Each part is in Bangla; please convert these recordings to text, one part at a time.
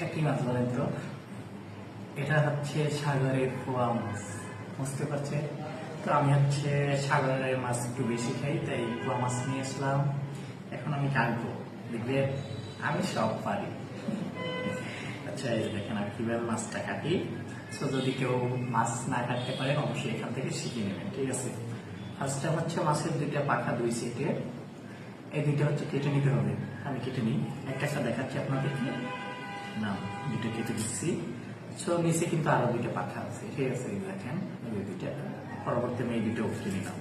এটা কি মাছ বলেন তো? এটা হচ্ছে সাগরের পোয়া মাছ, বুঝতে পারছে? তো আমি হচ্ছে সাগরের মাছ একটু বেশি খাই, তাই পোয়া মাছ নিয়ে আসলাম। এখন আমি কাটবো, দেখবে আমি সব পারি। আচ্ছা, এই দেখেন আমি কিভাবে মাছটা কাটি। তো যদি কেউ মাছ না কাটতে পারেন অবশ্যই এখান থেকে শিখে নেবেন, ঠিক আছে? ফার্স্টে হচ্ছে মাছের দুইটা পাখা দুই সাইডে, এই দুইটা হচ্ছে কেটে নিতে হবে। আমি কেটে নিই, একটা দেখাচ্ছি আপনাদেরকে। না, দুটো কেটে দিচ্ছি। সো নিচে কিন্তু আরো দুইটা পাখা আছে, ঠিক আছে? এই দেখেন এই দুইটা, পরবর্তী আমি এই দুটো কেটে নিলাম।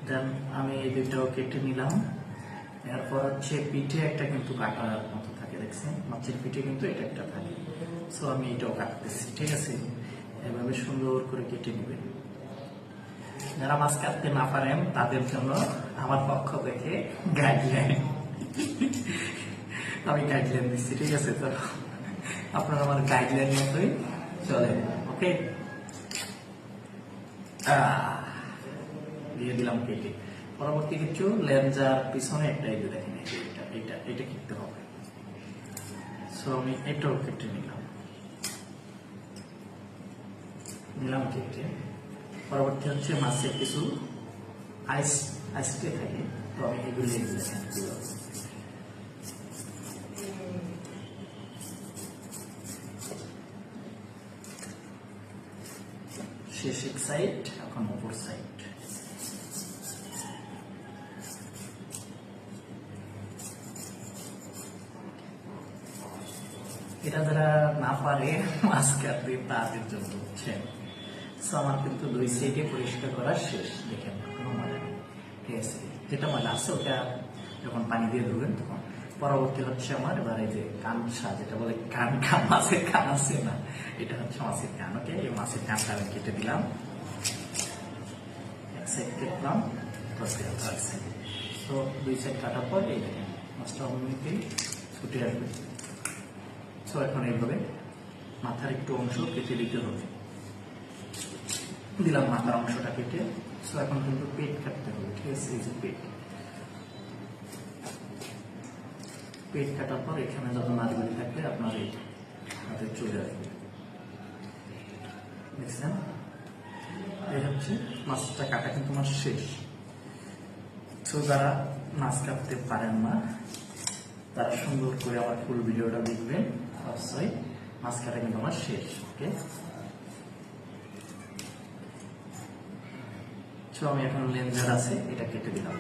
দেন আমি এই দুইটাও কেটে নিলাম। এরপর হচ্ছে পিঠে একটা কিন্তু কাটার মতো থাকে, দেখছেন? মাছের পিঠে কিন্তু এটা একটা থাকে। সো আমি এটাও কাটতেছি, ঠিক আছে? এভাবে সুন্দর করে কেটে নেবেন। যারা মাছ কাটতে না পারেন তাদের জন্য আমার পক্ষ থেকে গাইডলাইন, আমি গাইডলাইন দিচ্ছি, ঠিক আছে? তো আপনারা আমার গাইডলাইন মতোই চলেন, ওকে? দিয়ে দিলাম কেটে। পরবর্তী কিছু লেন্সার পিছনে একটা এই যে দেখেন, এটা কেটে হবে। সো আমি এটাও কেটে নিলাম কেটে। পরবর্তী হচ্ছে মাছের কিছু আইসকে থাকে, তো আমি এগুলো দেখেন শেষ এক সাইড, এখন অপর সাইড। এটা যারা না পারে মাছ কাটতে তাদের জন্য হচ্ছে। আমার কিন্তু দুই সাইডে পরিষ্কার করা শেষ, দেখেন কোনো মজা নেই, ঠিক আছে? যেটা মজা আছে ওটা যখন পানি দিয়ে ধুবেন তখন। পরবর্তী হচ্ছে আমার এবার এই যে কানসা, যেটা বলে কান, মাছের কান আছে না, এটা হচ্ছে মাছের কান। ওকে, এই মাছের কানটা আমি কেটে দিলাম, এক সাইড কেটলাম, তো দুই সাইড কাটার পর এই দেখেন মাছটা অন্যদিকে ছুটে আসবে। তো এখন এইভাবে মাথার একটু অংশ কেটে দিতে হবে, দিলাম মাথার অংশটা কেটে। তো এখন কিন্তু পেট কাটতে হবে, ঠিক আছে? এই যে পেট কাটার পর এখানে যত নাড়িগুলি থাকলে আপনার এই হাতে চলে আসবে, দেখছেন? এই হচ্ছে মাছটা কাটা কিন্তু আমার শেষ। তো যারা মাছ কাটতে পারেন না তারা সুন্দর করে আমার ফুল ভিডিওটা দেখবেন, অবশ্যই। মাছ কাটা কিন্তু আমার শেষ, ওকে? আমি এখন লেন্সার আছে এটা কেটে দিলাম।